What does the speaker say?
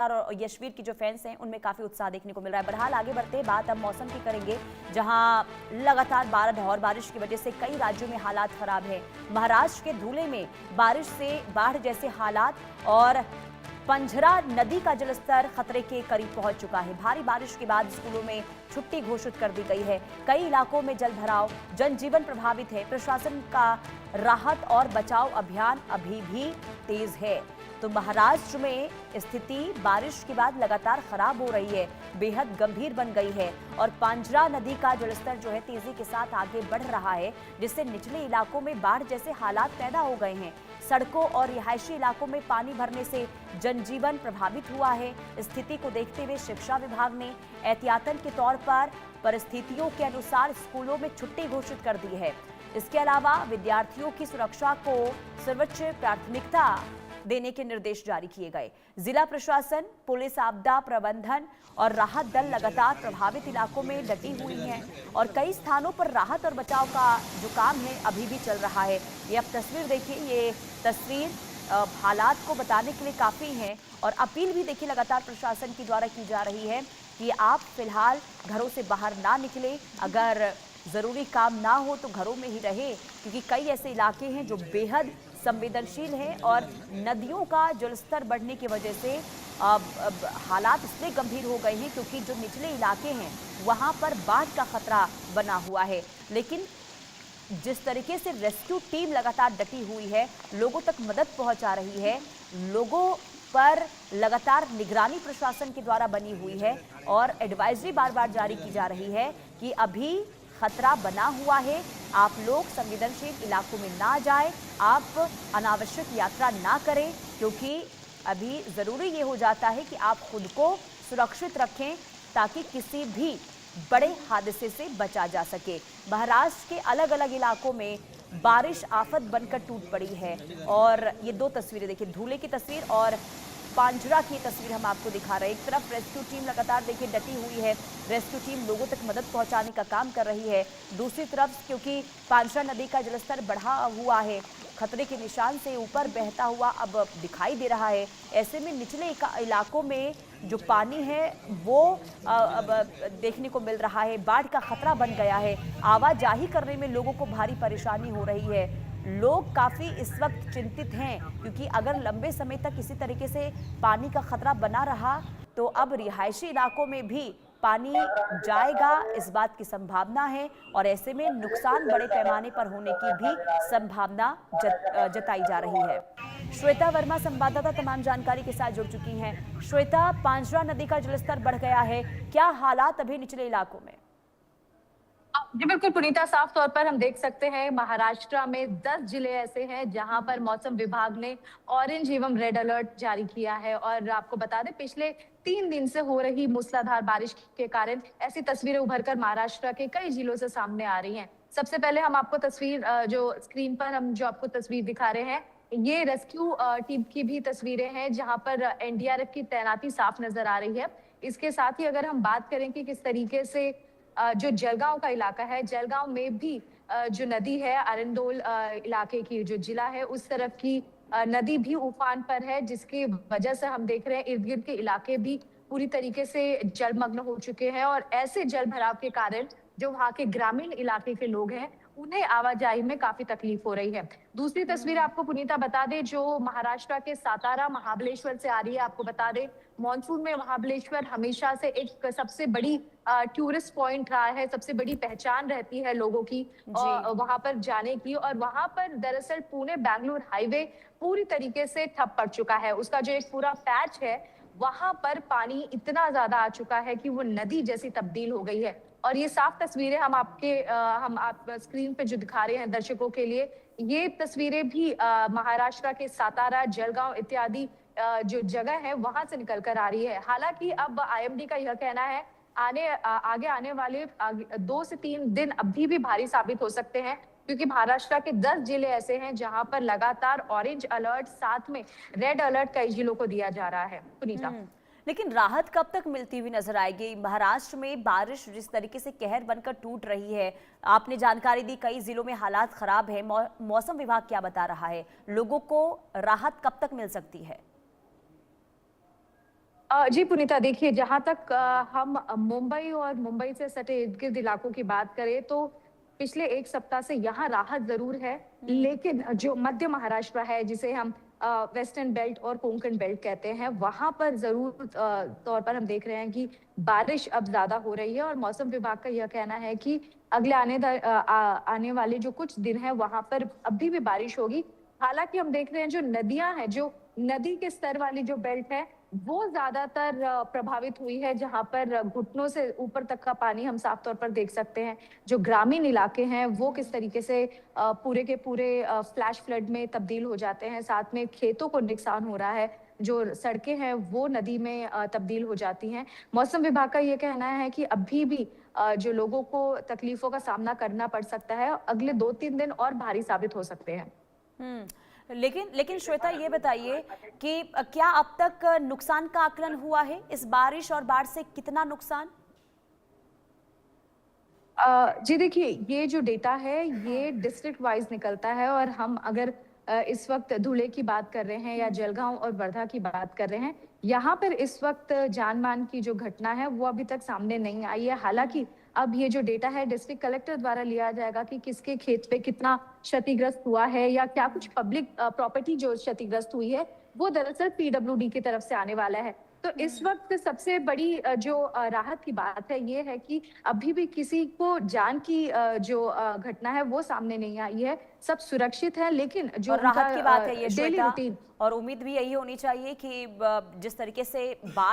और यशवीर की जो फैंस हैं उनमें काफी उत्साह देखने को मिल रहा है। बहरहाल आगे बढ़ते हैं, बात अब मौसम की करेंगे, जहां लगातार बारिश बारिश की वजह से कई राज्यों में हालात खराब है। महाराष्ट्र के धुले में बारिश से बाढ़ जैसे हालात और पंझरा नदी का जलस्तर खतरे के करीब पहुंच चुका है। भारी बारिश के बाद स्कूलों में छुट्टी घोषित कर दी गई है। कई इलाकों में जल भराव, जनजीवन प्रभावित है। प्रशासन का राहत और बचाव अभियान अभी भी तेज है। तो महाराष्ट्र में स्थिति बारिश के बाद लगातार खराब हो रही है, बेहद गंभीर बन गई है और पांझरा नदी का जलस्तर जो है तेजी के साथ आगे बढ़ रहा है, जिससे निचले इलाकों में बाढ़ जैसे हालात पैदा हो गए हैं। सड़कों और रिहायशी इलाकों में पानी भरने से जनजीवन प्रभावित हुआ है। स्थिति को देखते हुए शिक्षा विभाग ने एहतियातन के तौर पर परिस्थितियों के अनुसार स्कूलों में छुट्टी घोषित कर दी है। इसके अलावा विद्यार्थियों की सुरक्षा को सर्वोच्च प्राथमिकता देने के निर्देश जारी किए गए। जिला प्रशासन, पुलिस, आपदा प्रबंधन और राहत दल लगातार प्रभावित इलाकों में डटी हुई हैं और कई स्थानों पर राहत और बचाव का जो काम है अभी भी चल रहा है। ये अब तस्वीर देखिए, ये तस्वीर हालात को बताने के लिए काफ़ी है और अपील भी देखिए लगातार प्रशासन की द्वारा की जा रही है कि आप फिलहाल घरों से बाहर ना निकलें, अगर ज़रूरी काम ना हो तो घरों में ही रहे, क्योंकि कई ऐसे इलाके हैं जो बेहद संवेदनशील हैं और नदियों का जलस्तर बढ़ने की वजह से हालात इसलिए गंभीर हो गए हैं क्योंकि जो निचले इलाके हैं वहां पर बाढ़ का खतरा बना हुआ है। लेकिन जिस तरीके से रेस्क्यू टीम लगातार डटी हुई है, लोगों तक मदद पहुंचा रही है, लोगों पर लगातार निगरानी प्रशासन के द्वारा बनी हुई है और एडवाइजरी बार बार जारी की जा रही है कि अभी खतरा बना हुआ है, आप लोग संवेदनशील इलाकों में ना जाएं, आप अनावश्यक यात्रा ना करें, क्योंकि अभी ज़रूरी ये हो जाता है कि आप खुद को सुरक्षित रखें ताकि किसी भी बड़े हादसे से बचा जा सके। महाराष्ट्र के अलग अलग इलाकों में बारिश आफत बनकर टूट पड़ी है और ये दो तस्वीरें देखिए, धुले की तस्वीर और पांझरा की तस्वीर हम आपको दिखा रहे हैं। एक तरफ रेस्क्यू टीम लगातार देखिए डटी हुई है, रेस्क्यू टीम लोगों तक मदद पहुंचाने का काम कर रही है। दूसरी तरफ क्योंकि पांझरा नदी का जलस्तर बढ़ा हुआ है, खतरे के निशान से ऊपर बहता हुआ अब दिखाई दे रहा है, ऐसे में निचले इलाकों में जो पानी है वो अब देखने को मिल रहा है, बाढ़ का खतरा बन गया है। आवाजाही करने में लोगों को भारी परेशानी हो रही है। लोग काफ़ी इस वक्त चिंतित हैं क्योंकि अगर लंबे समय तक इसी तरीके से पानी का खतरा बना रहा तो अब रिहायशी इलाकों में भी पानी जाएगा, इस बात की संभावना है और ऐसे में नुकसान बड़े पैमाने पर होने की भी संभावना जताई जा रही है। श्वेता वर्मा संवाददाता तमाम जानकारी के साथ जुड़ चुकी हैं। श्वेता, पांझरा नदी का जलस्तर बढ़ गया है, क्या हालात अभी निचले इलाकों में? जी बिल्कुल पुनीता, साफ तौर पर हम देख सकते हैं महाराष्ट्र में 10 जिले ऐसे हैं जहां पर मौसम विभाग ने ऑरेंज एवं रेड अलर्ट जारी किया है और आपको बता दें पिछले 3 दिन से हो रही मूसलाधार बारिश के कारण ऐसी तस्वीरें उभर कर महाराष्ट्र के कई जिलों से सामने आ रही हैं। सबसे पहले हम आपको तस्वीर जो स्क्रीन पर हम जो आपको तस्वीर दिखा रहे हैं, ये रेस्क्यू टीम की भी तस्वीरें हैं जहां पर एनडीआरएफ की तैनाती साफ नजर आ रही है। इसके साथ ही अगर हम बात करें कि किस तरीके से जो जलगांव का इलाका है, जलगांव में भी जो नदी है अरंदोल इलाके की जो जिला है उस तरफ की नदी भी उफान पर है, जिसकी वजह से हम देख रहे हैं इर्द गिर्द के इलाके भी पूरी तरीके से जलमग्न हो चुके हैं और ऐसे जल भराव के कारण जो वहाँ के ग्रामीण इलाके के लोग हैं उन्हें आवाजाही में काफी तकलीफ हो रही है। दूसरी तस्वीर आपको पुनीता बता दें जो महाराष्ट्र के सातारा महाबलेश्वर से आ रही है। आपको बता दें मॉनसून में महाबलेश्वर हमेशा से एक सबसे बड़ी टूरिस्ट पॉइंट रहा है, सबसे बड़ी पहचान रहती है लोगों की वहां पर जाने की और वहां पर दरअसल पुणे बेंगलुरु हाईवे पूरी तरीके से ठप पड़ चुका है। उसका जो एक पूरा पैच है वहां पर पानी इतना ज्यादा आ चुका है कि वो नदी जैसी तब्दील हो गई है और ये साफ तस्वीरें हम आप स्क्रीन पे जो दिखा रहे हैं दर्शकों के लिए, ये तस्वीरें भी महाराष्ट्र के सातारा, जलगांव इत्यादि जो जगह है वहां से निकल कर आ रही है। हालांकि अब आईएमडी का यह कहना है आगे आने वाले 2 से 3 दिन अभी भी भारी साबित हो सकते हैं क्योंकि महाराष्ट्र के 10 जिले ऐसे हैं जहां पर लगातार ऑरेंज अलर्ट साथ में रेड अलर्ट कई जिलों को दिया जा रहा है। पुनीता, लेकिन राहत कब तक मिलती हुई नजर आएगी? महाराष्ट्र में बारिश जिस तरीके से कहर बनकर टूट रही है, आपने जानकारी दी कई जिलों में हालात खराब है, मौसम विभाग क्या बता रहा है? लोगों को राहत कब तक मिल सकती है? जी पुनीता, देखिए जहाँ तक हम मुंबई और मुंबई से सटे इर्द-गिर्द इलाकों की बात करें तो पिछले 1 सप्ताह से यहाँ राहत ज़रूर है, लेकिन जो मध्य महाराष्ट्र है जिसे हम वेस्टर्न बेल्ट और कोंकण बेल्ट कहते हैं, वहाँ पर ज़रूर तौर पर हम देख रहे हैं कि बारिश अब ज़्यादा हो रही है और मौसम विभाग का यह कहना है कि अगले आने वाले जो कुछ दिन हैं वहाँ पर अभी भी बारिश होगी। हालाँकि हम देख रहे हैं जो नदियाँ हैं, जो नदी के स्तर वाली जो बेल्ट है, वो ज़्यादातर प्रभावित हुई है, जहाँ पर घुटनों से ऊपर तक का पानी हम साफ तौर पर देख सकते हैं। जो ग्रामीण इलाके हैं, वो किस तरीके से पूरे के पूरे फ्लैश फ्लड में तब्दील हो जाते हैं। साथ में खेतों को नुकसान हो रहा है, जो सड़कें हैं, वो नदी में तब्दील हो जाती हैं। मौसम विभाग का ये कहना है कि अभी भी जो लोगों को तकलीफ़ों का सामना करना पड़ सकता है, अगले 2-3 दिन और भारी साबित हो सकते हैं। लेकिन लेकिन श्वेता, ये बताइए कि क्या अब तक नुकसान का आकलन हुआ है? इस बारिश और बाढ़ से कितना नुकसान? जी देखिए, ये जो डेटा है, ये डिस्ट्रिक्ट वाइज़ निकलता है और हम अगर इस वक़्त धुले की बात कर रहे हैं या जलगाँव और वर्धा की बात कर रहे हैं, यहाँ पर इस वक़्त जान-माल की जो घटना है, वो अभी तक सामने नहीं आई है। हालाँकि अब ये जो डेटा है, डिस्ट्रिक्ट कलेक्टर द्वारा लिया जाएगा कि किसके खेत पे कितना क्षतिग्रस्त हुआ है या क्या कुछ पब्लिक प्रॉपर्टी जो क्षतिग्रस्त हुई है, वो दरअसल पीडब्ल्यूडी की तरफ से आने वाला है। तो इस वक़्त सबसे बड़ी जो राहत की बात है ये है कि अभी भी किसी को जान की जो घटना है वो सामने नहीं आई है। सब सुरक्षित हैं, लेकिन जो और राहत की बात है ये डेली श्वेता, रूटीन और उम्मीद भी यही होनी चाहिए कि जिस तरीके से बाढ़